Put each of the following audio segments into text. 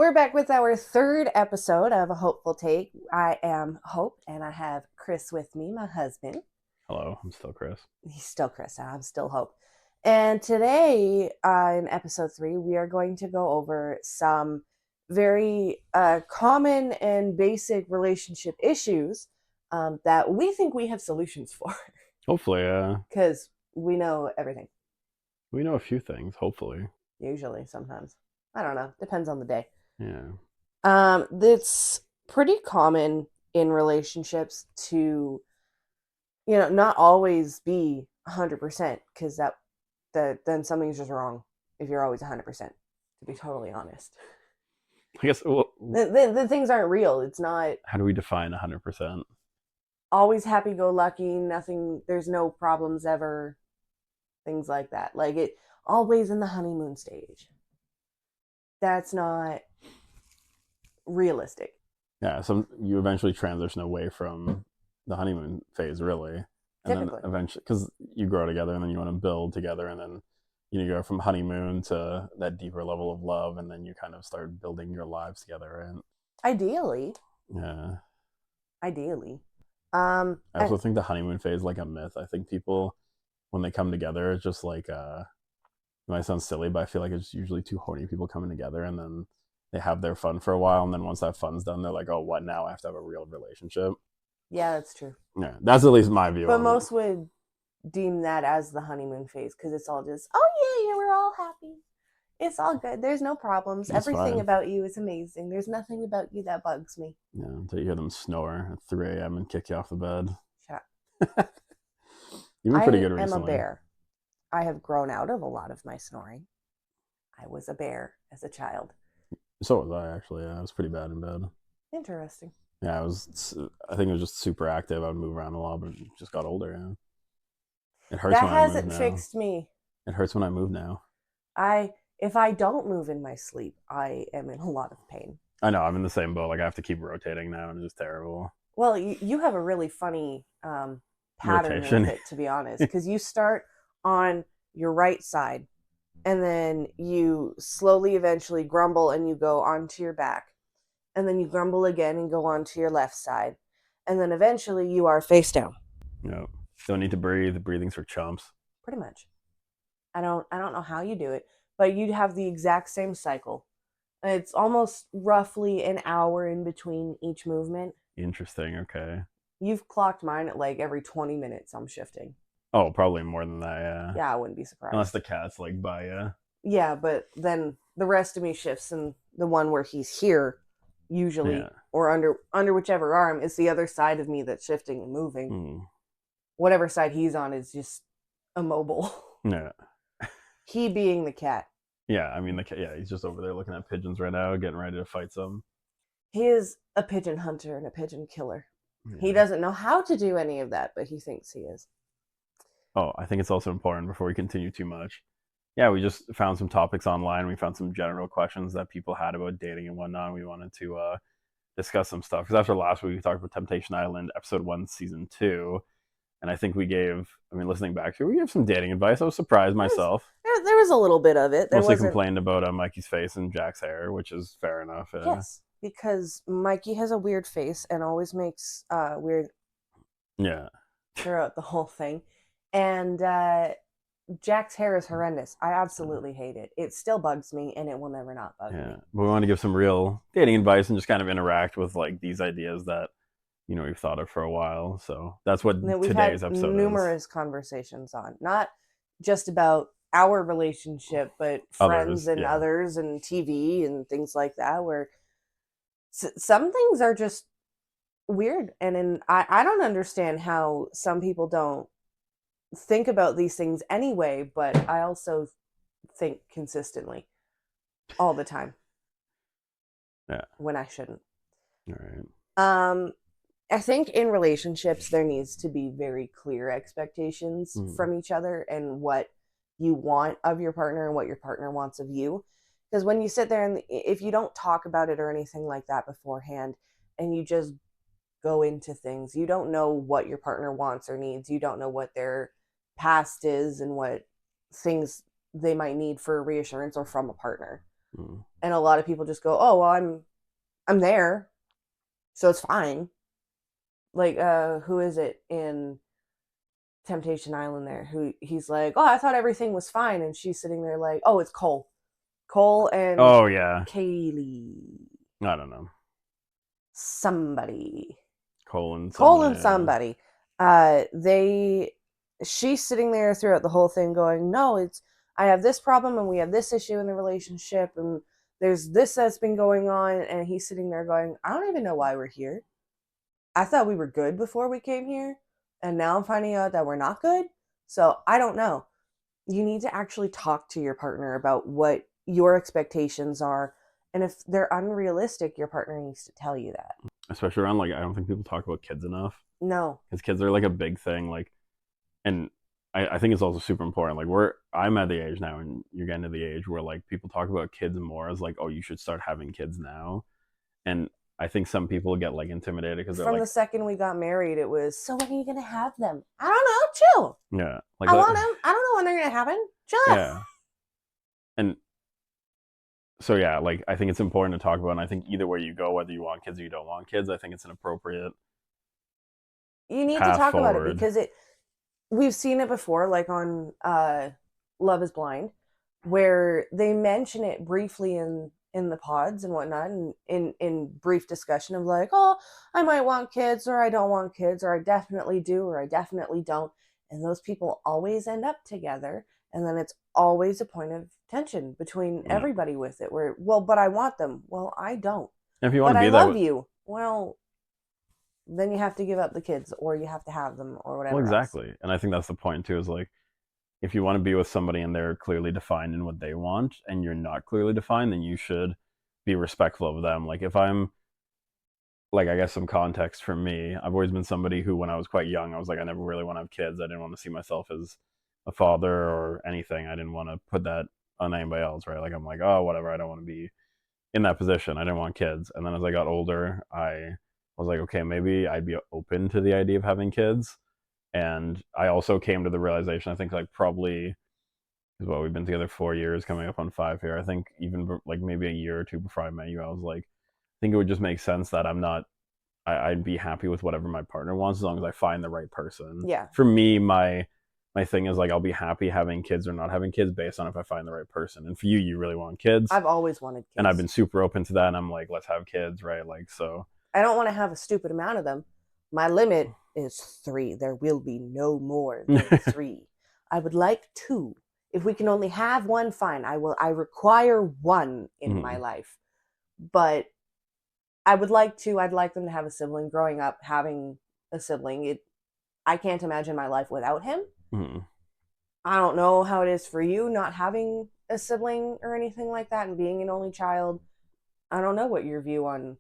We're back with our third episode of A Hopeful Take. I am Hope, and I have Chris with me, my husband. Hello, I'm still Chris. He's still Chris, and I'm still Hope. And today, in episode 3, we are going to go over some very common and basic relationship issues that we think we have solutions for Hopefully, because we know everything, we know a few things. Hopefully, usually, sometimes. I don't know, depends on the day. yeah. That's pretty common in relationships to, not always be 100% because that then something's just wrong if you're always 100%, to be totally honest. I guess. Well, The things aren't real. It's not how do we define 100%? always happy-go-lucky, nothing, there's no problems ever, things like that. Like it always in the honeymoon stage. That's not realistic. Yeah, so you eventually transition away from the honeymoon phase, really, and then Typically. eventually, because you grow together, and then you want to build together, and then you go from honeymoon to that deeper level of love, and then you kind of start building your lives together, and Ideally. yeah. Ideally. I also think the honeymoon phase is like a myth. I think people, when they come together, it's just like it might sound silly, but I feel like it's usually two horny people coming together, and then they have their fun for a while, and then once that fun's done, they're like, "Oh, what now? I have to have a real relationship." Yeah, that's true. Yeah, that's at least my view But on it. most would deem that as the honeymoon phase because it's all just, oh yeah, yeah, we're all happy. It's all good. There's no problems. That's Everything fine. about you is amazing. There's nothing about you that bugs me. Yeah, until you hear them snore at 3 a.m. and kick you off the bed. Shut. You've been pretty I good am a recently. bear. I have grown out of a lot of my snoring. I was a bear as a child. So was I actually. Yeah, I was pretty bad in bed. Interesting. Yeah, I was. I think it was just super active. I would move around a lot, but just got older. Yeah, it hurts That when I move hasn't now. fixed me. It hurts when I move now. I if I don't move in my sleep, I am in a lot of pain. I know. I'm in the same boat. Like I have to keep rotating now, and it's just terrible. Well, you have a really funny pattern with Rotation. it, to be honest, because you start on your right side and then you slowly eventually grumble and you go onto your back. And then you grumble again and go onto your left side. And then eventually you are face down. No, don't need to breathe. Breathing's for chumps. Pretty much. I don't know how you do it, but you have the exact same cycle. It's almost roughly an hour in between each movement. Interesting. Okay. You've clocked mine at like every 20 minutes I'm shifting. Oh, probably more than that. Yeah. Yeah, I wouldn't be Unless surprised. the cat's like by you. Yeah, but then the rest of me shifts, and the one where he's here, Yeah. usually, or under whichever arm, is the other side of me that's shifting and moving. Hmm. Whatever side he's on is just immobile. Yeah. He being the cat. Yeah. I mean, the cat. Yeah, he's just over there looking at pigeons right now, getting ready to fight some. He is a pigeon hunter and a pigeon killer. He Yeah. doesn't know how to do any of that, but he thinks he is. Oh, I think it's also important before we continue too much. Yeah, we just found some topics online. We found some general questions that people had about dating and whatnot. And we wanted to discuss some stuff because after last week we talked about Temptation Island, episode 1, season 2, and I think we gave. I mean, listening back to it, we gave some dating advice. I was surprised myself. There was a little bit of it. There Mostly wasn't. complained about Mikey's face and Jack's hair, which is fair enough. Yes, because Mikey has a weird face and always makes weird Yeah, throughout the whole thing. And Jack's hair is horrendous. I absolutely hate it. It still bugs me, and it will never not bug yeah. me. But we want to give some real dating advice and just kind of interact with like these ideas that we've thought of for a while. So that's what And we've had today's episode is. numerous conversations on, not just about our relationship, but friends Others, and yeah. others and TV and things like that, where some things are just weird. I don't understand how some people don't think about these things anyway, but I also think consistently all the time Yeah. when I shouldn't. All right. Um, I think in relationships, there needs to be very clear expectations Mm. from each other and what you want of your partner and what your partner wants of you. Because when you sit there and if you don't talk about it or anything like that beforehand and you just go into things, you don't know what your partner wants or needs. You don't know what their past is and what things they might need for reassurance or from a partner. Mm. And a lot of people just go, oh well, I'm there, so it's fine. Like who is it in Temptation Island there, who he's like, oh, I thought everything was fine, and she's sitting there like, oh, it's Cole and Oh yeah, Kaylee, I don't know. somebody, Colon Cole somebody. and Yeah. somebody. They she's sitting there throughout the whole thing going, no, it's I have this problem and we have this issue in the relationship and there's this that's been going on, and he's sitting there going, I don't even know why we're here. I thought we were good before we came here, and now I'm finding out that we're not good. So I don't know. You need to actually talk to your partner about what your expectations are. And if they're unrealistic, your partner needs to tell you that. Especially around like I don't think people talk about kids enough No. because kids are like a big thing. Like, and I think it's also super important. Like I'm at the age now, and you're getting to the age where like people talk about kids more as like, oh, you should start having kids now. And I think some people get like intimidated because they're From like, the second we got married, it was, so when are you going to have them? I don't know. Chill. yeah, like I want them. I don't know when they're going to happen. Chill out. yeah, and so yeah, like I think it's important to talk about. And I think either way you go, whether you want kids or you don't want kids, I think it's an appropriate You need to path talk about it forward. because we've seen it before, like on Love is Blind, where they mention it briefly in the pods and whatnot, and in brief discussion of like, oh, I might want kids, or I don't want kids, or I definitely do, or I definitely don't, and those people always end up together, and then it's always a point of tension between Yeah. everybody with it, where, well, but I want them, well, I don't, And if you want but to I be that, love you, well, then you have to give up the kids, or you have to have them, or well, whatever else. exactly. And I think that's the point too. Is like if you want to be with somebody and they're clearly defined in what they want, and you're not clearly defined, then you should be respectful of them. Like if I'm like I guess some context for me, I've always been somebody who when I was quite young, I was like I never really want to have kids. I didn't want to see myself as a father or anything. I didn't want to put that on anybody else, right? Like I'm like, oh, whatever, I don't want to be in that position. I didn't want kids. And then as I got older, I was like, okay, maybe I'd be open to the idea of having kids. And I also came to the realization, I think like probably is what we've been together 4 years, coming up on 5 here. I think even like maybe a year or two before I met you, I was like, I think it would just make sense that I'm not. I'd be happy with whatever my partner wants as long as I find the right person. Yeah. For me, my thing is like I'll be happy having kids or not having kids based on if I find the right person. And for you, you really want kids, I've always wanted and I've kids. been super open to that. And I'm like, let's have kids, right? Like so. I don't want to have a stupid amount of them. My limit is 3. There will be no more than 3. I would like 2. If we can only have one, fine. I require 1 in my Mhm. life. But I would like to. I'd like them to have a sibling. Growing up having a sibling, I can't imagine my life without him. Mhm. I don't know how it is for you not having a sibling or anything like that and being an only child. I don't know what your view on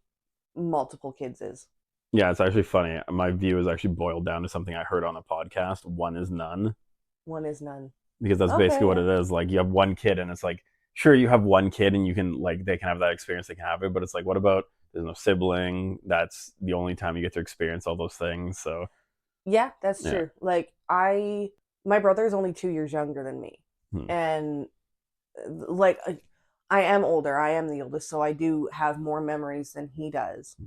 multiple kids is. Yeah, it's actually funny. My view is actually boiled down to something I heard on a podcast. One is none, One is none. because that's basically Okay, what yeah. it is. Like you have one kid, and it's like, sure, you have one kid, and you can like they can have that experience, they can have it, but it's like, what about there's no sibling? That's the only time you get to experience all those things. So Yeah, that's yeah. true. Like my brother is only 2 years younger than me. Hmm. And like I am older. I am the oldest, so I do have more memories than he does.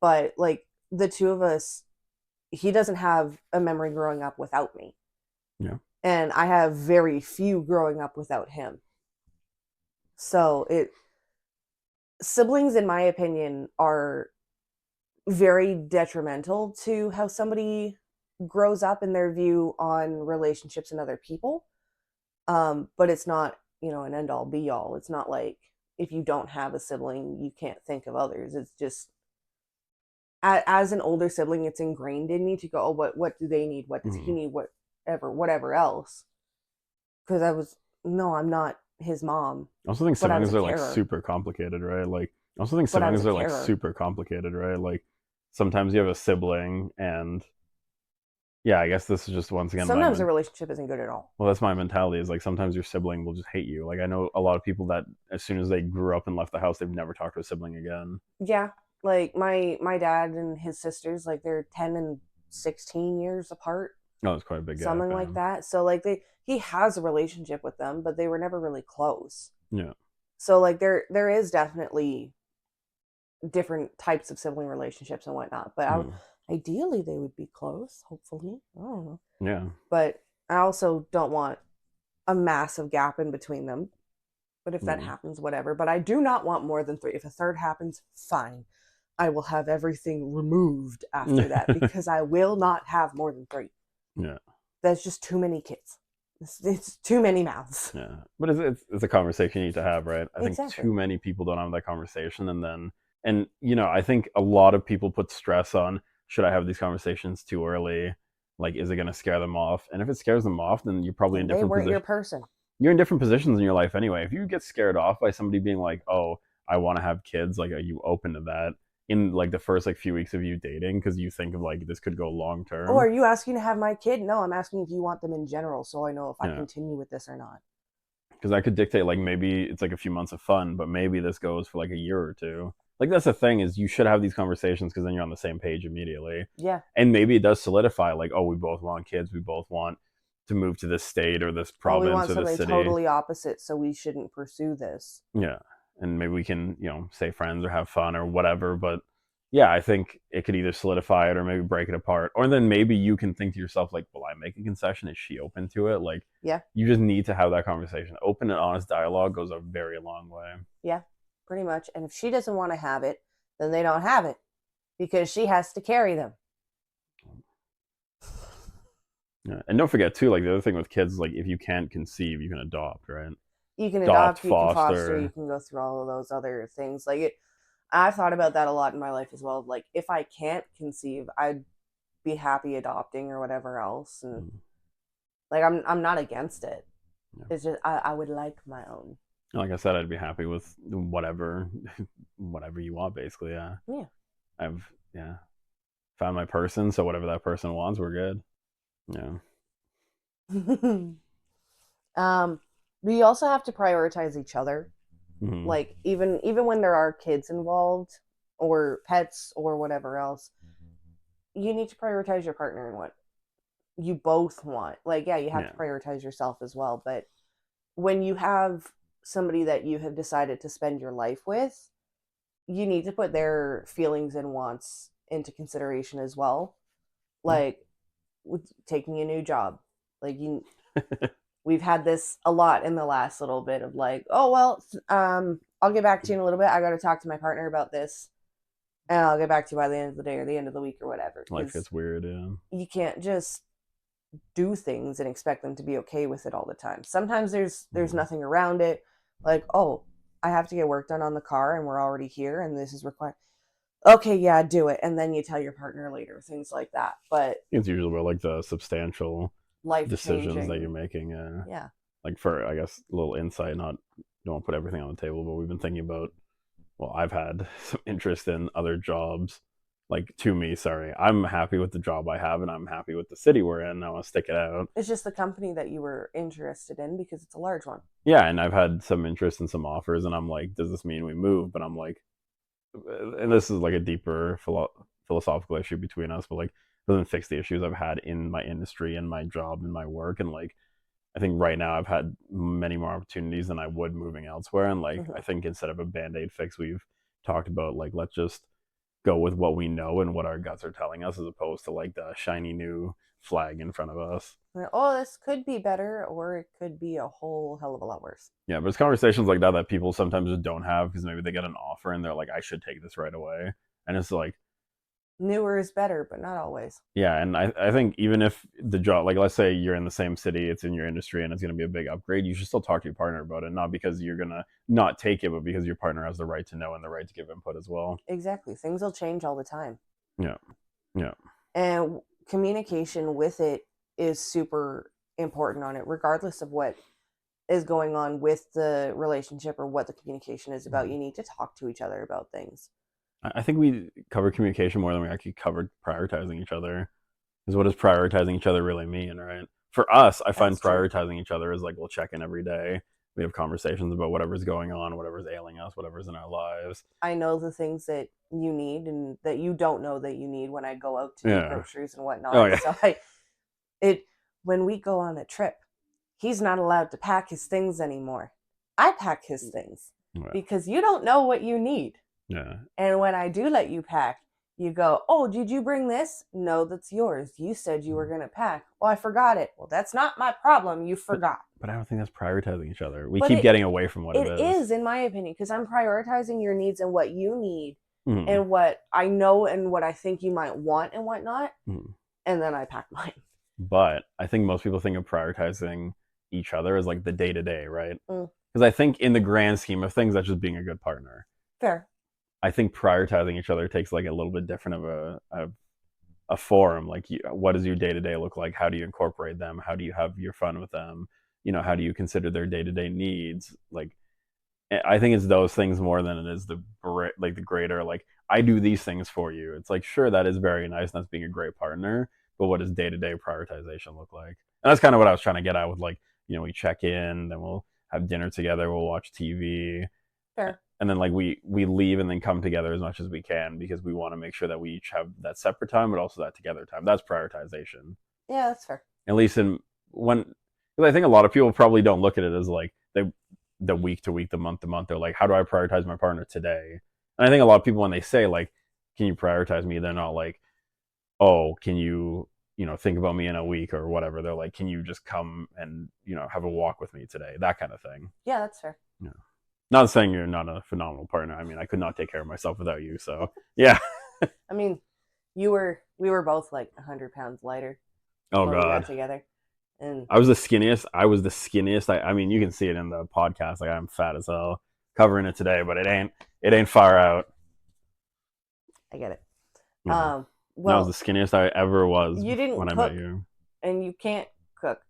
But like the two of us, he doesn't have a memory growing up without me. Yeah. And I have very few growing up without him. So it siblings in my opinion are very detrimental to how somebody grows up in their view on relationships and other people. But it's not, an end all be all. It's not like if you don't have a sibling, you can't think of others. It's just as an older sibling, it's ingrained in me to go, oh, what do they need? What does he Mhm. need? Whatever else. Because no, I'm not his mom, I also think but I was siblings a are like carer. super complicated, right? Like I also think But I was siblings a are like carer. super complicated, right? Like sometimes you have a sibling, and yeah, I guess this is just once again Sometimes the relationship isn't good at all. well, that's my mentality is like sometimes your sibling will just hate you. Like I know a lot of people that as soon as they grew up and left the house, they've never talked to a sibling again. Yeah, like my dad and his sisters, like they're 10 and 16 years apart, Oh, it's quite a big gap. something like that. So like he has a relationship with them, but they were never really close. Yeah. So like there is definitely different types of sibling relationships and whatnot. But Hmm. ideally they would be close, hopefully. I don't know. Yeah. But I also don't want a massive gap in between them. But if that Yeah. happens, whatever. But I do not want more than three. If a third happens, fine. I will have everything removed after that because I will not have more than three. Yeah. That's just too many kids. It's too many mouths. Yeah. But it's a conversation you need to have, right? I think Exactly. too many people don't have that conversation, and I think a lot of people put stress on, should I have these conversations too early? Like, is it going to scare them off? And if it scares them off, then you're probably in Then they different weren't your position. person. You're in different positions in your life anyway. If you get scared off by somebody being like, "Oh, I want to have kids," like, are you open to that in like the first like few weeks of you dating because you think of like this could go long Oh, are term? you asking to have my kid? No, I'm asking if you want them in general so I know if I Yeah, continue with this or not. because that could dictate like maybe it's like a few months of fun, but maybe this goes for like a year or two. Like that's the thing is you should have these conversations because then you're on the same page immediately, Yeah. and maybe it does solidify like, oh, we both want kids, we both want to move to this state or this Oh, we province want or this something city. totally opposite, so we shouldn't pursue this. Yeah, and maybe we can stay friends or have fun or whatever. But yeah, I think it could either solidify it or maybe break it apart, or then maybe you can think to yourself like, will I make a concession? Is she open to it? Like, Yeah. you just need to have that conversation. Open and honest dialogue goes a very long way. Yeah. Pretty much. And if she doesn't want to have it, then they don't have it because she has to carry them. Yeah. And don't forget too, like the other thing with kids is like if you can't conceive, you can adopt, right? You can Adopt, adopt, you can foster, you foster. can go through all of those other things. Like it I've thought about that a lot in my life as well. Like if I can't conceive, I'd be happy adopting or whatever else. And Mm, like I'm not against it. yeah. It's just I would like my own. Like I said, I'd be happy with whatever, whatever you want, basically. Yeah, Yeah. I've yeah found my person, so whatever that person wants, we're good. Yeah. um we also have to prioritize each other. Hmm. Like even when there are kids involved or pets or whatever else, you need to prioritize your partner and what you both want. Like yeah, you have Yeah. to prioritize yourself as well, but when you have somebody that you have decided to spend your life with, you need to put their feelings and wants into consideration as well. Yeah. Like with taking a new job. Like you we've had this a lot in the last little bit of like, oh well, I'll get back to you in a little bit. I got to talk to my partner about this, and I'll get back to you by the end of the day or the end of the week or whatever. Life Because gets weird. Yeah. you can't just do things and expect them to be okay with it all the time. Sometimes there's Mhm. nothing around it. Like, oh, I have to get work done on the car and we're already here and this is required. Okay, yeah, do it. And then you tell your partner later, things like that. But It's usually about like the substantial life decisions that you're changing. making. Yeah. Like for I guess a little insight. Not don't put everything on the table, but we've been thinking about. Well, I've had some interest in other jobs. Like to me, sorry, I'm happy with the job I have, and I'm happy with the city we're in. I want to stick it out. It's just the company that you were interested in because it's a large one. Yeah, and I've had some interest in some offers, and I'm like, does this mean we move? But I'm like, and this is like a deeper philosophical issue between us, but like it doesn't fix the issues I've had in my industry and my job and my work. And like I think right now I've had many more opportunities than I would moving elsewhere. And like I Mm-hmm. think instead of a band-aid fix, we've talked about like let's just go with what we know and what our guts are telling us as opposed to like the shiny new flag in front of us. Oh, this could be better, or it could be a whole hell of a lot worse. Yeah, but it's conversations like that that people sometimes just don't have because maybe they get an offer and they're like, I should take this right away. And it's like, Newer is better, but not always. yeah, and I think even if the job, like let's say you're in the same city, it's in your industry, and it's going to be a big upgrade, you should still talk to your partner about it, not because you're going to not take it, but because your partner has the right to know and the right to give input as well. Exactly. Things will change all the time. Yeah, yeah, And communication with it is super important on it, regardless of what is going on with the relationship or what the communication is about. You need to talk to each other about things. I think we covered communication more than we actually covered prioritizing each other. Because what does prioritizing each other really mean, right? For us, I find That's true. prioritizing each other is like we'll check in every day. We have conversations about whatever's going on, whatever's ailing us, whatever's in our lives. I know the things that you need and that you don't know that you need when I go out to do Yeah. groceries and Oh whatnot. yeah. So it when we go on a trip, he's not allowed to pack his things anymore. I pack his things. Yeah. because you don't know what you need. Yeah. And when I do let you pack, you go, "Oh, did you bring this? No, that's yours. You said you were going to pack. Well, I forgot it. Well, that's not my problem. You But forgot." but I don't think that's prioritizing each other. We But keep getting away from what it it is. is, in my opinion, because I'm prioritizing your needs and what you need Mhm. and what I know and what I think you might want and whatnot. Mhm. And then I pack mine. But I think most people think of prioritizing each other as like the day to day, right? Mm, Because I think in the grand scheme of things, that's just being a good partner. fair. I think prioritizing each other takes like a little bit different of a forum. Like, what does your day to day look like? How do you incorporate them? How do you have your fun with them? How do you consider their day to day needs? Like, I think it's those things more than it is the greater like I do these things for you. It's like, sure, that is very nice and that's being a great partner, but what does day to day prioritization look like? And that's kind of what I was trying to get at with like, we check in, then we'll have dinner together, we'll watch TV, Fair. and then like we leave and then come together as much as we can because we want to make sure that we each have that separate time, but also that together time. That's prioritization. Yeah, that's fair. At least in when, because I think a lot of people probably don't look at it as like the week to week, the month to month. They're like, how do I prioritize my partner today? And I think a lot of people when they say like, can you prioritize me? They're not like, oh, can you think about me in a week or whatever. They're like, can you just come and have a walk with me today? That kind of thing. Yeah, that's fair. Yeah. Not saying you're not a phenomenal partner. I mean, I could not take care of myself without you. So yeah. I mean, we were both like 100 pounds lighter Oh when we got God. together. And I was the skinniest. I was the skinniest. I mean, you can see it in the podcast. Like, I'm fat as hell. Covering it today, but it ain't far out. I get it. Yeah. That was the Well, skinniest I ever was you didn't when I met cook you. and you can't cook.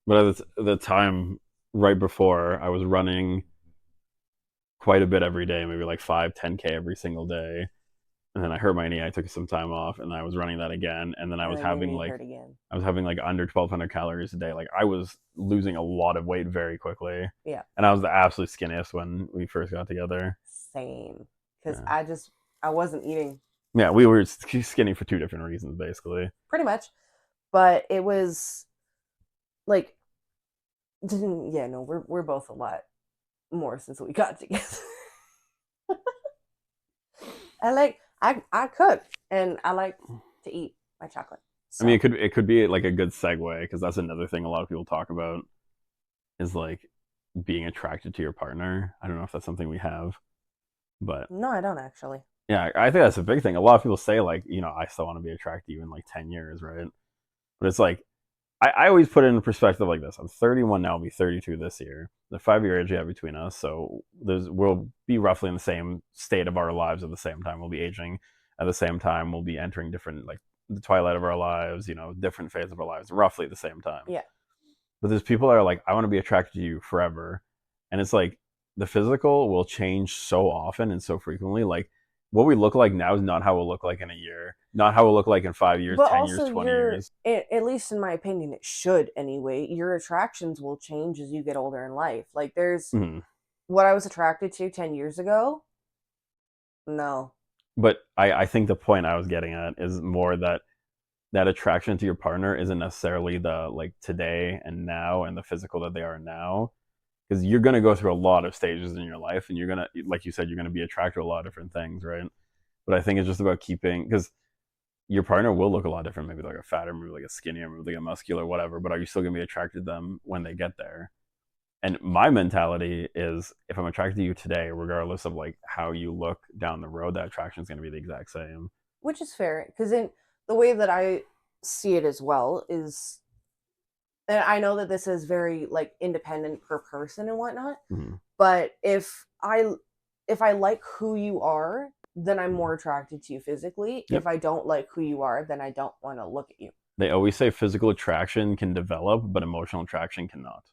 But at the time right before, I was running quite a bit every day, maybe like 5, 10K every single day. And then I hurt my knee. I took some time off, and I was running that again. And then I And was then your having knee like hurt again. under 1,200 calories a day. Like, I was losing a lot of weight very quickly, Yeah, and I was the absolute skinniest when we first got together. same. Because Yeah. I wasn't eating Yeah, we were skinny for two different reasons, basically. pretty much, but it was like, yeah, no, we're both a lot more since we got together. I cook and I like to eat my chocolate. I mean, So it could be like a good segue because that's another thing a lot of people talk about is like being attracted to your partner. I don't know if that's something we have, but no, I don't actually. yeah, I think that's a big thing. A lot of people say like, I still want to be attracted to you in like 10 years, right? But it's like I always put it in perspective like this. I'm 31 now. I'll be 32 this year. The 5 year age gap between us, so we'll be roughly in the same state of our lives at the same time. We'll be aging at the same time. We'll be entering different like the twilight of our lives, different phase of our lives, roughly at the same time. Yeah. But there's people that are like, I want to be attracted to you forever, and it's like the physical will change so often and so frequently. Like, what we look like now is not how we'll look like in a year, not how we'll look like in 5 years, But 10 years, also, 20 years. at least in my opinion, it should anyway. Your attractions will change as you get older in life. Like, there's Mhm. what I was attracted to 10 years ago. No. But I think the point I was getting at is more that attraction to your partner isn't necessarily the like today and now and the physical that they are now, because you're going to go through a lot of stages in your life, and you're going to, like you said, you're going to be attracted to a lot of different things, right? But I think it's just about keeping, because your partner will look a lot different, maybe like a fatter, maybe like a skinnier, maybe like a muscular, whatever, but are you still going to be attracted to them when they get there? And my mentality is, if I'm attracted to you today, regardless of like how you look down the road, that attraction is going to be the exact same. Which is fair. Because in the way that I see it as well is, and I know that this is very like independent per person and whatnot, Mm-hmm. but if I like who you are, then I'm more attracted to you physically. Yep. If I don't like who you are, then I don't want to look at you. They always say physical attraction can develop, but emotional attraction cannot.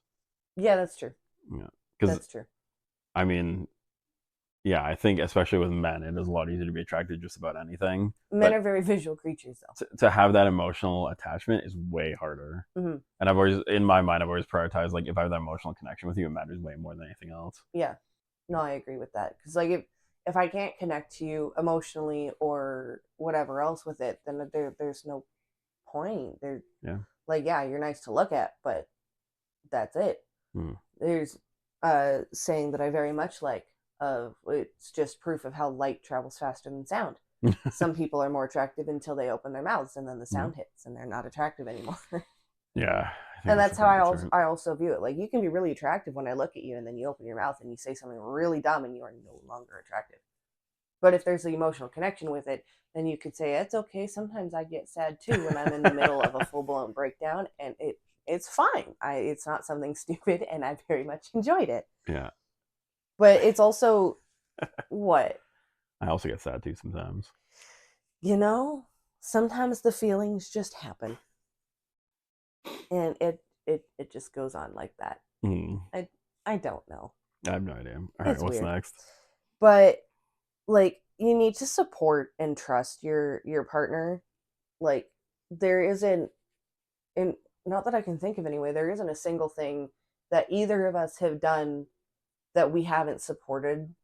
Yeah, that's true. Yeah. Because, That's true. I mean, yeah, I think especially with men, it is a lot easier to be attracted to just about anything. Men But are very visual creatures, though. to have that emotional attachment is way harder. Mm-hmm. And in my mind, I've always prioritized, like, if I have that emotional connection with you, it matters way more than anything else. Yeah, no, I agree with that. Because like if I can't connect to you emotionally or whatever else with it, then there's no point. Yeah. Like, yeah, you're nice to look at, but that's it. Hmm. There's a saying that I very much like. it's just proof of how light travels faster than sound. Some people are more attractive until they open their mouths, and then the sound hits, and they're not attractive anymore. Yeah, I think And that's how pretty good term. I also view it. Like, you can be really attractive when I look at you, and then you open your mouth and you say something really dumb, and you are no longer attractive. But if there's an emotional connection with it, then you could say it's okay. Sometimes I get sad too when I'm in the middle of a full blown breakdown, and it's fine. It's not something stupid, and I very much enjoyed it. Yeah, But it's also what I also get sad too sometimes. you know. Sometimes the feelings just happen, and it just goes on like that. Mm. I don't know. I have no idea. All right, It's what's weird. next? But like, you need to support and trust your partner. Like, there isn't, and not that I can think of anyway, there isn't a single thing that either of us have done that we haven't supported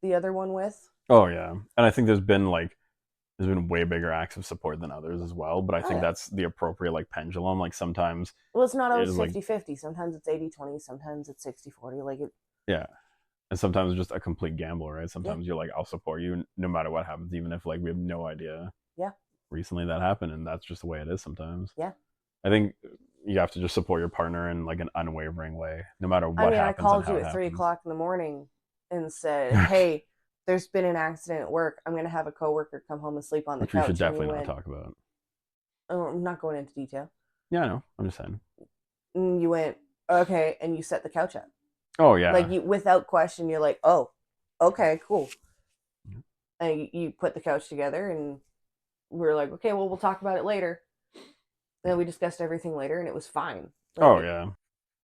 the other one with. Oh yeah, and I think there's been way bigger acts of support than others as well. But I Oh think yeah. that's the appropriate like pendulum. Like sometimes Well, it's not it always is like 50-50. Sometimes it's 80-20. Sometimes it's 60-40. Like it. yeah, and sometimes it's just a complete gamble, right? Yeah. Sometimes you're like, I'll support you no matter what happens, even if like we have no idea. Yeah. Recently that happened, and that's just the way it is sometimes. Yeah. I think you have to just support your partner in like an unwavering way, no matter what I happens and called how you it at 3 o'clock in the morning and said, happens. "Hey, there's been an accident at work. I'm gonna have a coworker come home and sleep on the Which we should couch." And you definitely not went, talk about. "Oh, I'm not going into detail." Yeah, I know. I'm just saying. And you went, "Okay," and you set the couch up. Oh yeah. Like, you, without question, you're like, "Oh, okay, cool." Mhm. And you put the couch together, and we were like, "Okay, well, we'll talk about it later." And then we discussed everything later, and it was fine. Oh Like, yeah.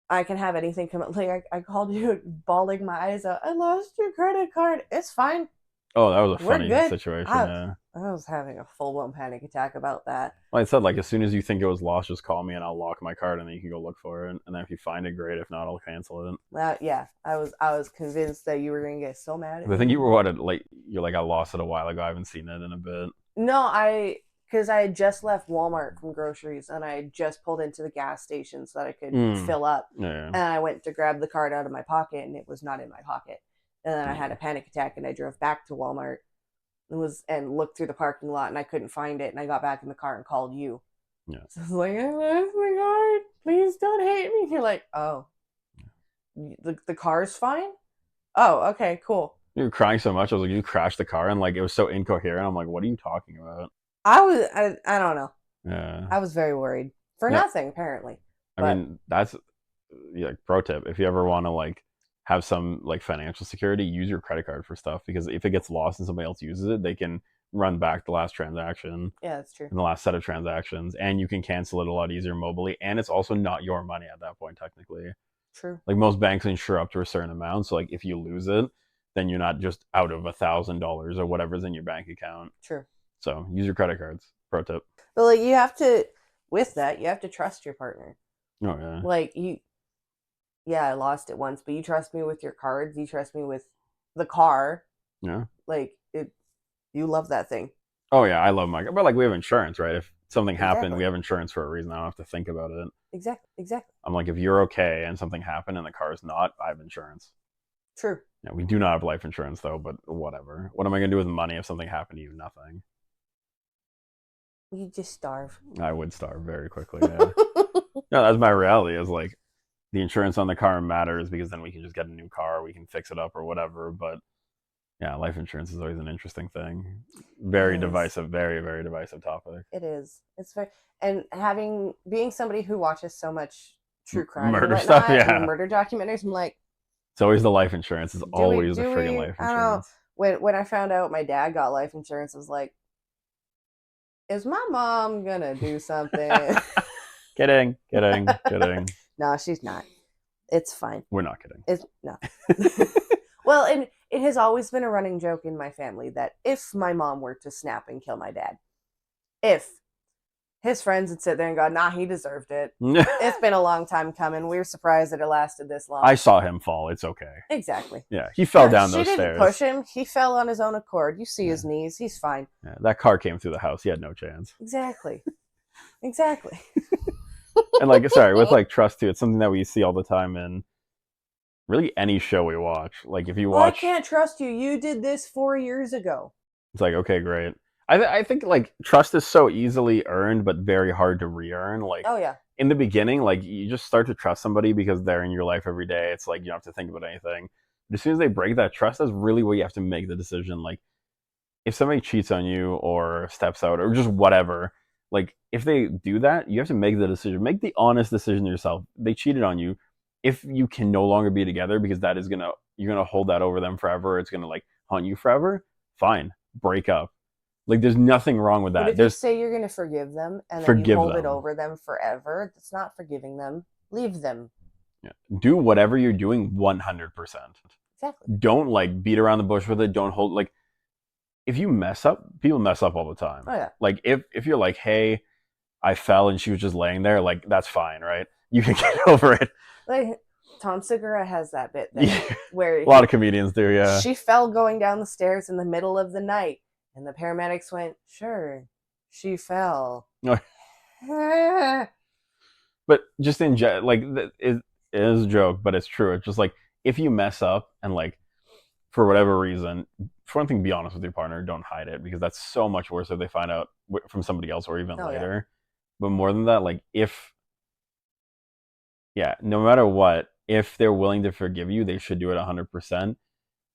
I can have anything come up. Like, I called you bawling my eyes out. "I lost your credit card." "It's fine. Oh, that was a We're funny good." situation. I, Yeah. I was having a full blown panic attack about that. Like I said, like as soon as you think it was lost, just call me and I'll lock my card and then you can go look for it. And then if you find it, great. If not, I'll cancel it. Yeah, I was convinced that you were gonna get so mad at I think me. you were like you're like I lost it a while ago. I haven't seen it in a bit. No, because I had just left Walmart from groceries, and I had just pulled into the gas station so that I could fill up. Yeah. And I went to grab the card out of my pocket, and it was not in my pocket. And then I had Yeah. a panic attack, and I drove back to Walmart and looked through the parking lot, and I couldn't find it. And I got back in the car and called you. Yeah. So I was like, "I lost my card. Please don't hate me." And you're like, "Oh, the car's fine? Oh, okay, cool." You were crying so much. I was like, you crashed the car and like it was so incoherent. I'm like, what are you talking about? I don't know. Yeah. I was very worried for Yeah. nothing, apparently. I mean, that's like pro tip. If you ever want to like have some like financial security, use your credit card for stuff because if it gets lost and somebody else uses it, they can run back the last transaction Yeah, that's true. and the last set of transactions, and you can cancel it a lot easier mobily. And it's also not your money at that point, technically. True. Like most banks insure up to a certain amount, so like if you lose it, then you're not just out of $1,000 or whatever's in your bank account. True. So use your credit cards. Pro tip. But like, you have to, with that, you have to trust your partner. Oh yeah. Like, yeah, I lost it once, but you trust me with your cards. You trust me with the car. Yeah. Like, you love that thing. Oh yeah, I love my car. But like we have insurance, right? If something happened, Exactly. we have insurance for a reason. I don't have to think about it. Exactly. I'm like, if you're okay and something happened and the car's not, I have insurance. True. Yeah, we do not have life insurance though, but whatever. What am I gonna do with money if something happened to you? Nothing. You just starve. I would starve very quickly. Yeah. No, that's my reality. Is like the insurance on the car matters because then we can just get a new car, we can fix it up or whatever. But yeah, life insurance is always an interesting thing. Very divisive, very, very divisive topic. It is. It's very, and being somebody who watches so much true crime Murder and stuff, whatnot, yeah. and murder documentaries, I'm like, It's always the life insurance. It's always the friggin' life I don't know. insurance. When I found out my dad got life insurance, I was like, is my mom gonna do something? Kidding. No, she's not. It's fine. We're not kidding. It's no. Well, and it has always been a running joke in my family that if my mom were to snap and kill my dad, if his friends would sit there and go, "Nah, he deserved it. It's been a long time coming. We were surprised that it lasted this long." I saw him fall. It's okay. Exactly. Yeah, he fell down she those didn't stairs. push him. He fell on his own accord. You see his knees. He's fine. Yeah, that car came through the house. He had no chance. Exactly. And like, sorry, with like trust too, it's something that we see all the time in really any show we watch. Like if you Well, I watch, can't trust you. You did this 4 years ago. it's like, okay, great. I think like trust is so easily earned, but very hard to re-earn. Like Oh yeah. in the beginning, like you just start to trust somebody because they're in your life every day. It's like you don't have to think about anything. But as soon as they break that trust, that's really where you have to make the decision. Like if somebody cheats on you or steps out or just whatever, like if they do that, you have to make the decision. Make the honest decision yourself. They cheated on you. If you can no longer be together because that is gonna you're gonna hold that over them forever, it's gonna like haunt you forever, fine. Break up. Like there's nothing wrong with But that. if you There's say you're going to forgive them and then you forgive hold it them. over them forever, that's not forgiving them. Leave them. Yeah. Do whatever you're doing 100%. Exactly. Don't like beat around the bush with it. Don't hold like if you mess up, people mess up all the time. Oh yeah. Like if you're like, hey, I fell and she was just laying there, like that's fine, right? You can get over it. Like Tom Segura has that bit there Yeah. where A lot of comedians do, yeah. she fell going down the stairs in the middle of the night, and the paramedics went, "Sure, she fell." But just in like it is a joke, but it's true. It's just like if you mess up and like for whatever reason, for one thing, be honest with your partner. Don't hide it because that's so much worse if they find out from somebody else or even Oh, yeah. later. But more than that, like if yeah, no matter what, if they're willing to forgive you, they should do it 100%.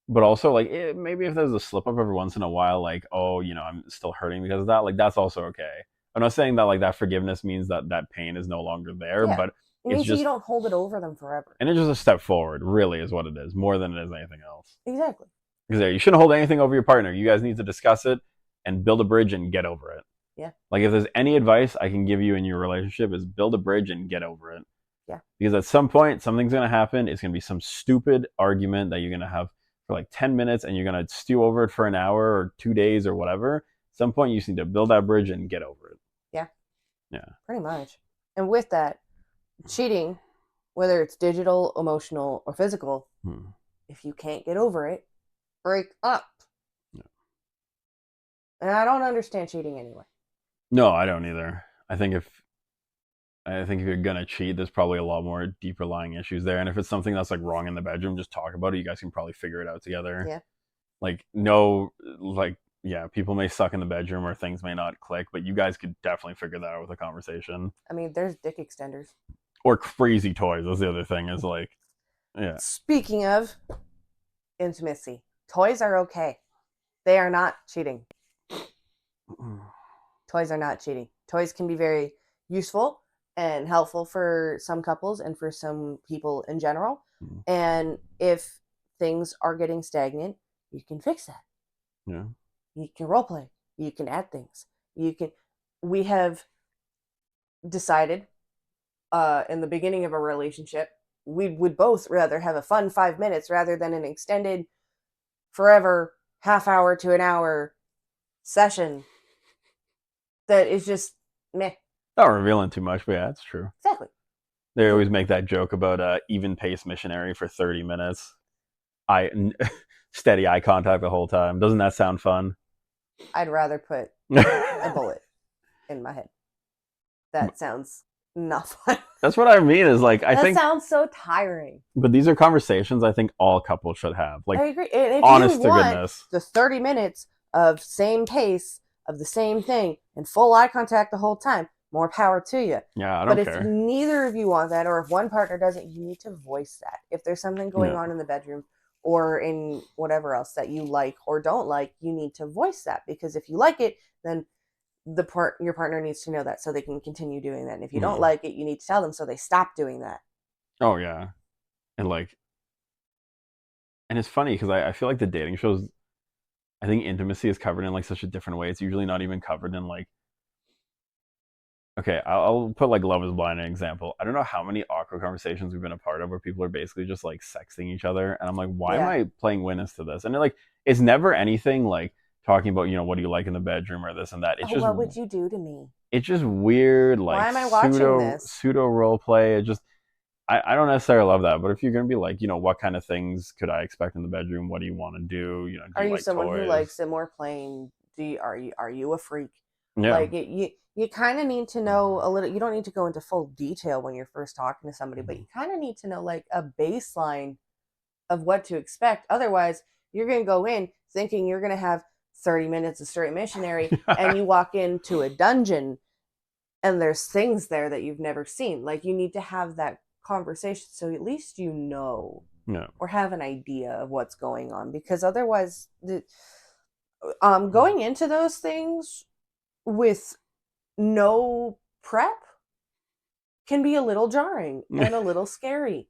But also, like maybe if there's a slip up every once in a while, like oh, I'm still hurting because of that. Like that's also okay. I'm not saying that like that forgiveness means that that pain is no longer there, Yeah. but It it's means that you just don't hold it over them forever. and it's just a step forward. Really, is what it is more than it is anything else. Exactly. Because you shouldn't hold anything over your partner. You guys need to discuss it and build a bridge and get over it. Yeah. Like if there's any advice I can give you in your relationship is build a bridge and get over it. Yeah. Because at some point something's gonna happen. It's gonna be some stupid argument that you're gonna have for like 10 minutes and you're gonna stew over it for an hour or 2 days or whatever. At some point you just need to build that bridge and get over it. Yeah. Yeah. Pretty much. And with that, cheating, whether it's digital, emotional, or physical, if you can't get over it, break up. Yeah. And I don't understand cheating anyway. No, I don't either. I think if you're gonna cheat, there's probably a lot more deeper lying issues there. And if it's something that's like wrong in the bedroom, just talk about it. You guys can probably figure it out together. Yeah. Like no, like yeah, people may suck in the bedroom or things may not click, but you guys could definitely figure that out with a conversation. I mean, there's dick extenders. Or crazy toys. That's the other thing. Is like, yeah. Speaking of intimacy, toys are okay. They are not cheating. Toys are not cheating. Toys can be very useful and helpful for some couples and for some people in general. And if things are getting stagnant, you can fix that. Yeah. You can role play. You can add things. We have decided in the beginning of a relationship, we would both rather have a fun 5 minutes rather than an extended forever half hour to an hour session that is just meh. Not revealing too much, but yeah, it's true. Exactly. They always make that joke about even pace missionary for 30 minutes. Steady eye contact the whole time. Doesn't that sound fun? I'd rather put a bullet in my head. That sounds not fun. That's what I mean. Is like that sounds so tiring. But these are conversations I think all couples should have. Like, I agree. And if honest you to want goodness, the 30 minutes of same pace of the same thing and full eye contact the whole time, more power to you. Yeah, I don't care. But if neither of you want that, or if one partner doesn't, you need to voice that. If there's something going on in the bedroom or in whatever else that you like or don't like, you need to voice that. Because if you like it, then your partner needs to know that so they can continue doing that. And if you don't like it, you need to tell them so they stop doing that. Oh yeah, and it's funny because I feel like the dating shows, I think intimacy is covered in like such a different way. It's usually not even covered in like, okay, I'll put like Love Is Blind an example. I don't know how many awkward conversations we've been a part of where people are basically just like sexting each other, and I'm like, why am I playing witness to this? And it's never anything like talking about what do you like in the bedroom or this and that. It's just what would you do to me? It's just weird, like why am I watching this? Pseudo role play. It just I don't necessarily love that, but if you're gonna be like, what kind of things could I expect in the bedroom? What do you want to do? Do are you like someone toys? who likes it more plain? Are you a freak? Yeah. Like you kind of need to know a little. You don't need to go into full detail when you're first talking to somebody, but you kind of need to know like a baseline of what to expect. Otherwise, you're going to go in thinking you're going to have 30 minutes of straight missionary, and you walk into a dungeon and there's things there that you've never seen. Like, you need to have that conversation so at least you know Yeah. or have an idea of what's going on, because otherwise going into those things with no prep can be a little jarring and a little scary.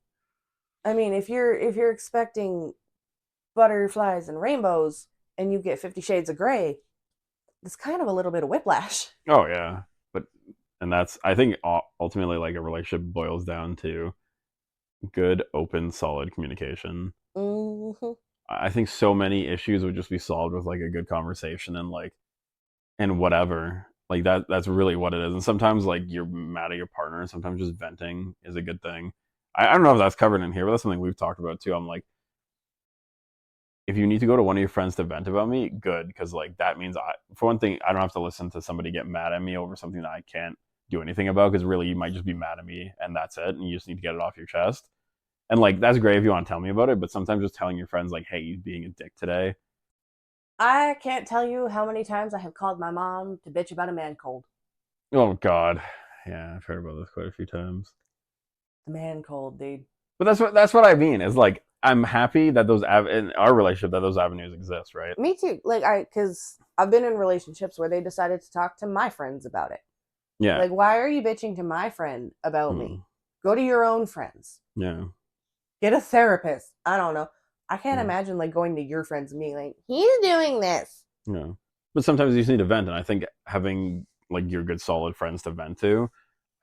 I mean, if you're expecting butterflies and rainbows and you get 50 shades of gray, it's kind of a little bit of whiplash. Oh yeah, but and that's, I think, ultimately, like, a relationship boils down to good, open, solid communication. Mm-hmm. I think so many issues would just be solved with like a good conversation and like, and whatever. Like that's really what it is. And sometimes like you're mad at your partner and sometimes just venting is a good thing. I don't know if that's covered in here, but that's something we've talked about too. I'm like, if you need to go to one of your friends to vent about me, good, because like that means, for one thing, I don't have to listen to somebody get mad at me over something that I can't do anything about, because really you might just be mad at me and that's it, and you just need to get it off your chest. And like that's great if you want to tell me about it, but sometimes just telling your friends like, hey, he's being a dick today. I can't tell you how many times I have called my mom to bitch about a man cold. Oh God, yeah, I've heard about this quite a few times. The man cold, dude. But that's what I mean. Is like I'm happy that in our relationship that those avenues exist, right? Me too. Like, because I've been in relationships where they decided to talk to my friends about it. Yeah. Like, why are you bitching to my friend about me? Go to your own friends. Yeah. Get a therapist. I don't know. I can't Yeah. imagine like going to your friends and being like, he's doing this. Yeah. But sometimes you just need to vent, and I think having like your good solid friends to vent to,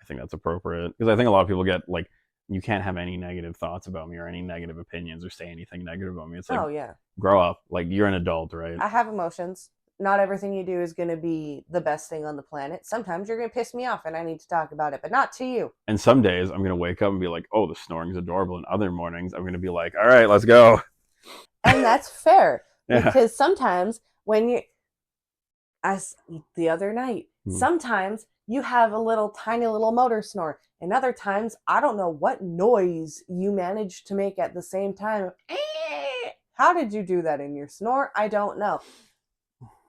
I think that's appropriate, because I think a lot of people get like, you can't have any negative thoughts about me or any negative opinions or say anything negative about me. It's like, Oh yeah, grow up. Like, you're an adult, right? I have emotions. Not everything you do is going to be the best thing on the planet. Sometimes you're going to piss me off and I need to talk about it, but not to you. And some days I'm gonna wake up and be like, oh, the snoring's adorable, and other mornings I'm gonna be like, all right, let's go. And that's fair, Yeah. because sometimes when you, as the other night, Hmm. sometimes you have a little tiny little motor snore, and other times I don't know what noise you manage to make at the same time. How did you do that in your snore? I don't know.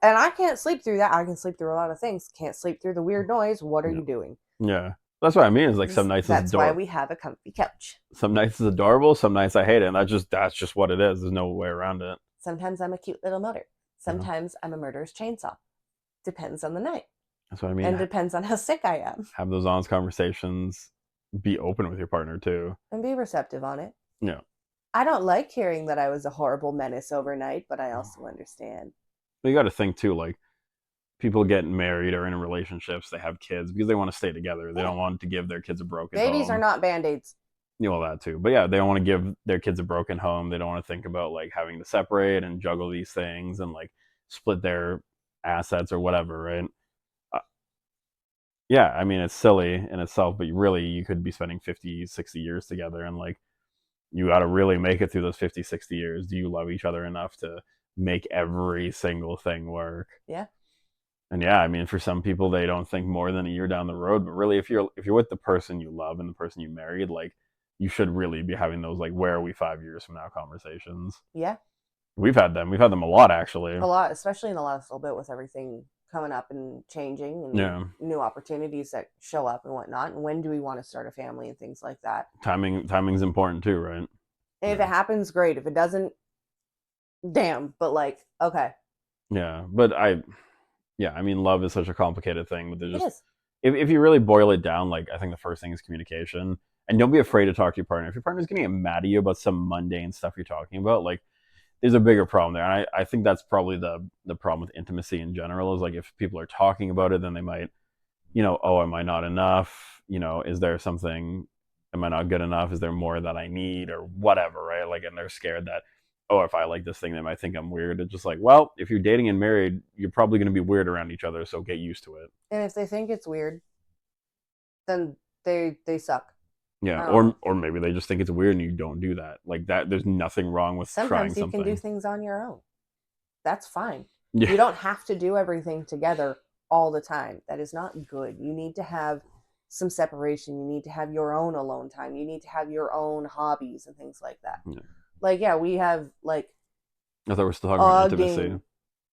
And I can't sleep through that. I can sleep through a lot of things. Can't sleep through the weird noise. What are Yeah. you doing? Yeah. That's what I mean. Is like some nights it's That's why adorable. we have a comfy couch. Some nights it's adorable. Some nights I hate it, and that's just what it is. There's no way around it. Sometimes I'm a cute little motor. Sometimes I'm a murderous chainsaw. Depends on the night. That's what I mean. And depends on how sick I am. Have those honest conversations. Be open with your partner too. And be receptive on it. Yeah. I don't like hearing that I was a horrible menace overnight, but I also understand. But you got to think too. Like, people get married or in relationships, they have kids because they want to stay together. They don't want to give their kids a broken Babies home. are not band-aids. You know, that too. But yeah, they don't want to give their kids a broken home. They don't want to think about like having to separate and juggle these things and like split their assets or whatever, right? Uh, yeah, I mean, it's silly in itself, but really you could be spending 50, 60 years together, and like you got to really make it through those 50, 60 years. Do you love each other enough to make every single thing work? Yeah. And yeah, I mean, for some people, they don't think more than a year down the road. But really, if you're with the person you love and the person you married, like, you should really be having those like, where are we 5 years from now conversations. Yeah. We've had them. We've had them a lot, actually. A lot, especially in the last little bit with everything coming up and changing and Yeah. new opportunities that show up and whatnot. And when do we want to start a family and things like that? Timing's important too, right? And if it happens, great. If it doesn't, damn. But like, okay. Yeah, but I mean, love is such a complicated thing. But there's It just, is. if you really boil it down, like, I think the first thing is communication, and don't be afraid to talk to your partner. If your partner's getting mad at you about some mundane stuff you're talking about, like, there's a bigger problem there. And I think that's probably the problem with intimacy in general, is like, if people are talking about it, then they might, oh, am I not enough? Is there something, am I not good enough? Is there more that I need or whatever, right? Like, and they're scared that, oh, if I like this thing, they might think I'm weird. It's just like, well, if you're dating and married, you're probably going to be weird around each other, so get used to it. And if they think it's weird, then they suck. Yeah, Oh. or maybe they just think it's weird and you don't do that. Like that, there's nothing wrong with trying Sometimes you something. can do things on your own. That's fine. Yeah. You don't have to do everything together all the time. That is not good. You need to have some separation. You need to have your own alone time. You need to have your own hobbies and things like that. Yeah. Like, yeah, we have like I thought we're still talking about a intimacy. game.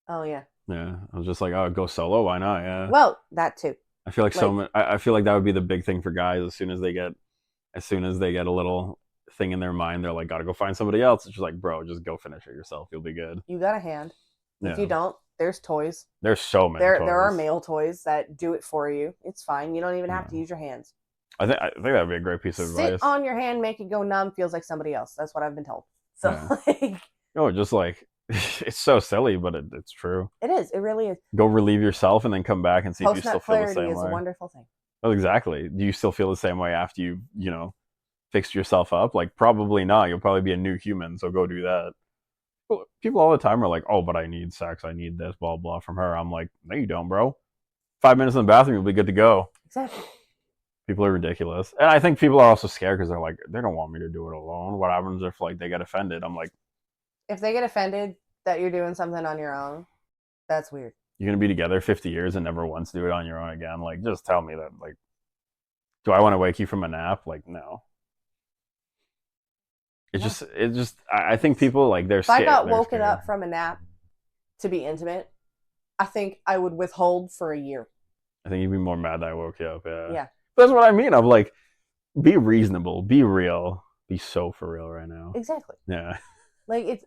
Oh yeah. Yeah, I was just like, oh, go solo. Why not? Yeah, Well, that too. I feel like so Like, much. I feel like that would be the big thing for guys. As soon as they get a little thing in their mind, they're like, gotta go find somebody else. It's just like, bro, just go finish it yourself. You'll be good. you got a hand. If you Yeah, don't, there's toys. there's so many There are toys. male toys that do it for you. It's fine. You don't even have to Yeah, use your hands. I think that'd be a great piece of Sit advice. on your hand, make it go numb, feels like somebody else. That's what I've been told. So Yeah. like Oh, just like it's so silly, but it's true. it is. It really is. Go relieve yourself and then come back and see if you Post still nut feel the clarity same is a way. wonderful thing. Oh, exactly. Do you still feel the same way after fixed yourself up? Like, probably not. You'll probably be a new human, so go do that. People all the time are like, oh, but I need sex. I need this, blah, blah, from her. I'm like, no, you don't, bro. 5 minutes in the bathroom, you'll be good to go. Exactly. People are ridiculous. And I think people are also scared because they're like, they don't want me to do it alone. What happens if, like, they get offended? I'm like, If they get offended that you're doing something on your own, that's weird. you're going to be together 50 years and never once do it on your own again. Like, just tell me that, like, do I want to wake you from a nap? Like, no. No. I think people, like, they're If I scared. got They're woken scared. up from a nap to be intimate, I think I would withhold for a year. I think you'd be more mad that I woke you up. Yeah. Yeah. That's what I mean. I'm like, be reasonable, be real, be so for real right now. Exactly. Yeah. Like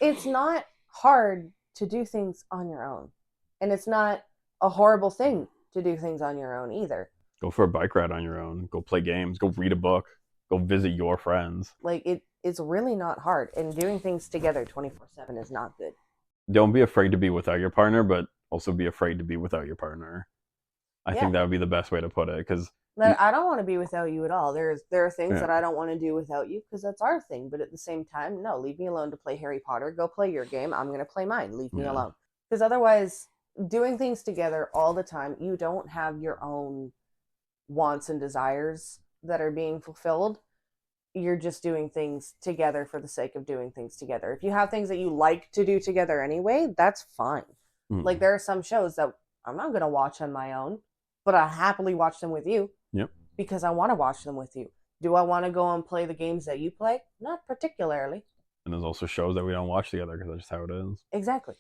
it's not hard to do things on your own. And it's not a horrible thing to do things on your own either. Go for a bike ride on your own. Go play games. Go read a book. Go visit your friends. Like it's really not hard. And doing things together 24/7 is not good. Don't be afraid to be without your partner, but also be afraid to be without your partner. I think that would be the best way to put it because I don't want to be without you at all. There are things Yeah. that I don't want to do without you because that's our thing. But at the same time, no, leave me alone to play Harry Potter. Go play your game. I'm gonna play mine. Leave me Yeah. alone. Because otherwise, doing things together all the time, you don't have your own wants and desires that are being fulfilled. You're just doing things together for the sake of doing things together. If you have things that you like to do together anyway, that's fine. Like there are some shows that I'm not gonna watch on my own, but I happily watch them with you. Yep. Because I want to watch them with you. Do I want to go and play the games that you play? Not particularly. And there's also shows that we don't watch together because that's just how it is. Exactly.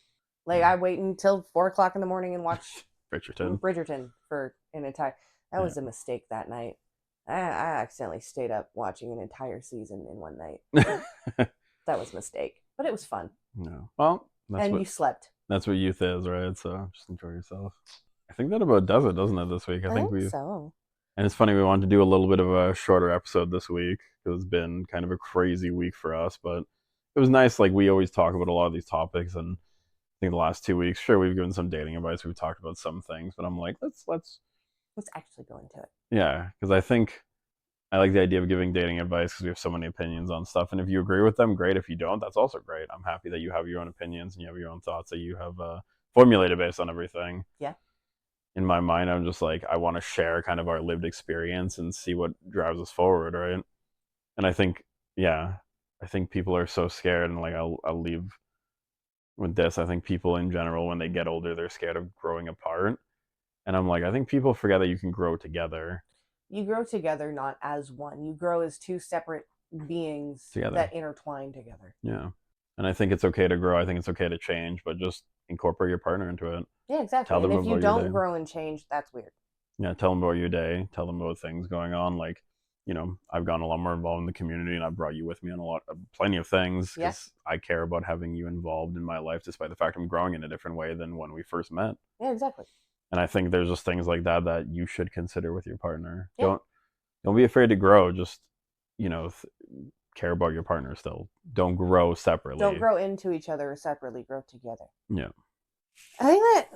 Like I wait until 4 o'clock in the morning and watch Bridgerton for an entire. That was a mistake that night. I accidentally stayed up watching an entire season in one night. That was a mistake, but it was fun. No. Well, you slept. That's what youth is, right? So just enjoy yourself. I think that about does it, doesn't it, this week? I think so. And it's funny, we wanted to do a little bit of a shorter episode this week because it's been kind of a crazy week for us, but it was nice. Like, we always talk about a lot of these topics, and I think the last 2 weeks, sure, we've given some dating advice, we've talked about some things, but I'm like, let's actually go into it. Yeah, because I think I like the idea of giving dating advice because we have so many opinions on stuff, and if you agree with them, great. If you don't, that's also great. I'm happy that you have your own opinions and you have your own thoughts that you have formulated based on everything. Yeah. In my mind, I'm just like, I want to share kind of our lived experience and see what drives us forward, right? And I think people are so scared, and like I'll leave with this. I think people in general, when they get older, they're scared of growing apart. And I'm like, I think people forget that you can grow together. You grow together, not as one. You grow as two separate beings together that intertwine together. Yeah. And I think it's okay to grow. I think it's okay to change, but just incorporate your partner into it. Yeah, exactly. And if you don't grow and change, that's weird. Yeah, tell them about your day. Tell them about things going on. Like, I've gotten a lot more involved in the community, and I've brought you with me on plenty of things because I care about having you involved in my life, despite the fact I'm growing in a different way than when we first met. Yeah, exactly. And I think there's just things like that you should consider with your partner. Yeah. Don't be afraid to grow. Just, care about your partner still. Don't grow separately. Don't grow into each other separately. Grow together. Yeah. I think that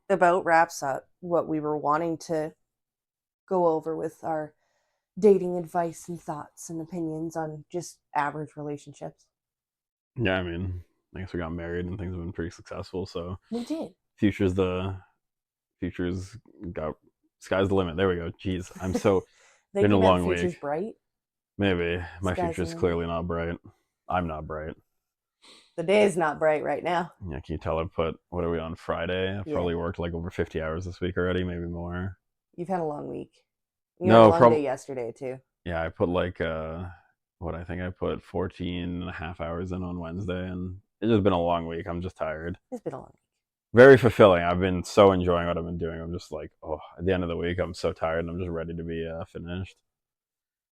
about wraps up what we were wanting to go over with our dating advice and thoughts and opinions on just average relationships. Yeah, I mean, I guess we got married and things have been pretty successful. So we did. Future's got sky's the limit. There we go. Jeez, I'm so been a long week. Future's bright. Maybe my future's clearly not bright. I'm not bright. The day is not bright right now. Yeah, can you tell I put, what are we on, Friday? I've probably worked like over 50 hours this week already, maybe more. You've had a long week. You had a long day yesterday too. Yeah, I put like, what what I think I put 14 and a half hours in on Wednesday, and it's just been a long week. I'm just tired. It's been a long week. Very fulfilling. I've been so enjoying what I've been doing. I'm just like, oh, at the end of the week, I'm so tired and I'm just ready to be finished.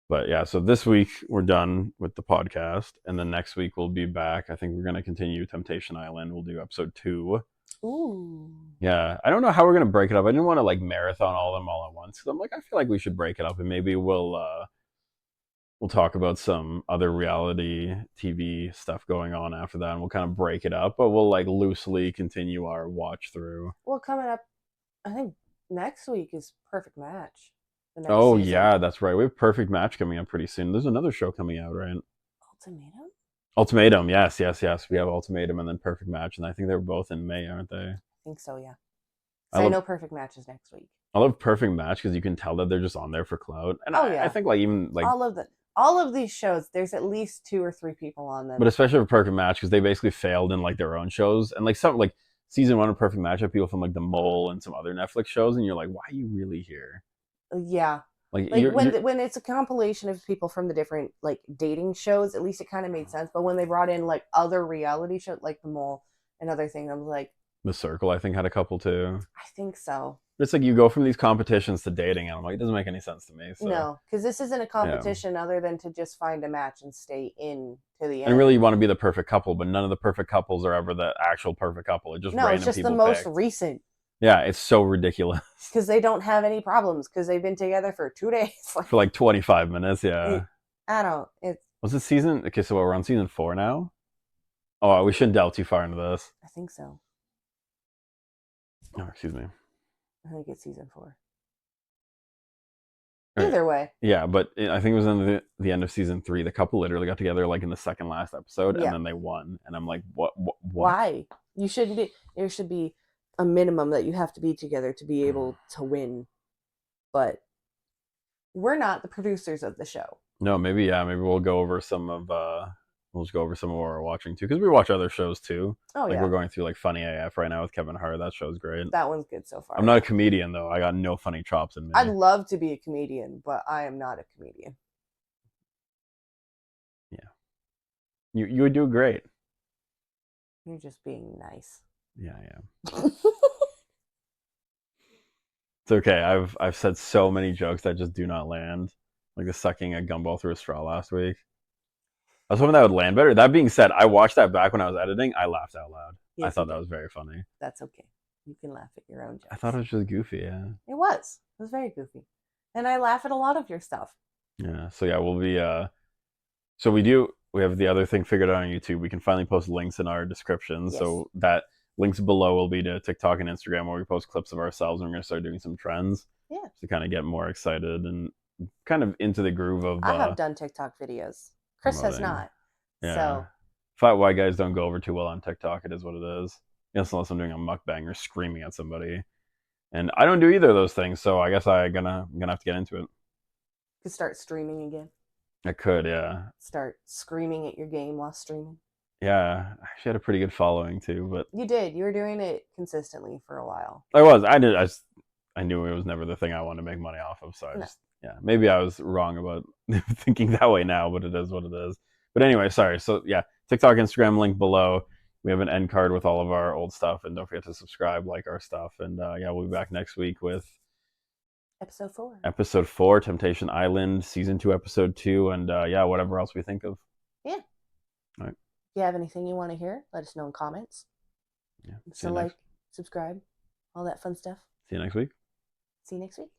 But yeah, so this week we're done with the podcast, and then next week we'll be back. I think we're gonna continue Temptation Island. We'll do episode 2. Ooh. Yeah, I don't know how we're gonna break it up. I didn't want to like marathon all of them all at once because I'm like, I feel like we should break it up, and maybe we'll talk about some other reality TV stuff going on after that, and we'll kind of break it up, but we'll like loosely continue our watch through. Well, coming up, I think next week is Perfect Match. The next Oh season. yeah, that's right. We have Perfect Match coming up pretty soon. There's another show coming out, right? Ultimatum? Ultimatum, yes. We have Ultimatum and then Perfect Match, and I think they're both in May, aren't they? I think so, yeah. I So I love- know Perfect Match is next week. I love Perfect Match because you can tell that they're just on there for clout. And yeah. I think like even like all of these shows, there's at least 2 or 3 people on them. but especially for Perfect Match because they basically failed in like their own shows, and like some like season 1 of Perfect Match have people from like The Mole and some other Netflix shows, and you're like, why are you really here? Yeah. Like when it's a compilation of people from the different like dating shows, at least it kind of made sense. But when they brought in like other reality shows like The Mole and other things, I was like, The Circle, I think, had a couple too. I think so. It's like you go from these competitions to dating, and I'm like, it doesn't make any sense to me. So. No, because this isn't a competition other than to just find a match and stay in to the end. And really, you want to be the perfect couple, but none of the perfect couples are ever the actual perfect couple. It's just random it's just people the most picked. recent. Yeah, it's so ridiculous. Because they don't have any problems because they've been together for 2 days. For like 25 minutes, yeah. I don't. It's. Was it season? Okay, so we're on season 4 now. Oh, we shouldn't delve too far into this. I think so. Oh, excuse me. I think it's season 4. Right. Either way. Yeah, but I think it was in the end of season 3. The couple literally got together like in the second last episode, and then they won. And I'm like, what? Why? You shouldn't be. There should be a minimum that you have to be together to be able to win. But we're not the producers of the show. No, maybe we'll go over some of we'll just go over some of what we're watching too, because we watch other shows too. Oh like yeah, we're going through like Funny AF right now with Kevin Hart. That show's great. That one's good so far. I'm not a comedian though. I got no funny chops in me. I'd love to be a comedian, but I am not a comedian. Yeah, you would do great. You're just being nice. Yeah, I am. It's okay. I've said so many jokes that just do not land. Like the sucking a gumball through a straw last week. I was hoping that would land better. That being said, I watched that back when I was editing. I laughed out loud. Yes, I thought that was very funny. That's okay. You can laugh at your own jokes. I thought it was just goofy, yeah. It was. It was very goofy. And I laugh at a lot of your stuff. Yeah. So yeah, we'll be so we have the other thing figured out on YouTube. We can finally post links in our descriptions. Yes. So that links below will be to TikTok and Instagram where we post clips of ourselves, and we're gonna start doing some trends. Yeah. To kind of get more excited and kind of into the groove of I have done TikTok videos. Chris has not. Yeah. So Fat white guys don't go over too well on TikTok. It is what it is. Yes, unless I'm doing a mukbang or screaming at somebody. And I don't do either of those things, so I guess I'm gonna have to get into it. Could start streaming again. I could, yeah. Start screaming at your game while streaming. Yeah, I actually had a pretty good following too, but you did. You were doing it consistently for a while. I was. I knew it was never the thing I wanted to make money off of, so maybe I was wrong about thinking that way now, but it is what it is. But anyway, sorry. So yeah, TikTok, Instagram, link below. We have an end card with all of our old stuff, and don't forget to subscribe, like our stuff, and we'll be back next week with episode 4. Episode 4, Temptation Island, season 2, episode 2, and whatever else we think of. Yeah. All right. If you have anything you want to hear, let us know in comments. Yeah. So like, subscribe, all that fun stuff. See you next week. See you next week.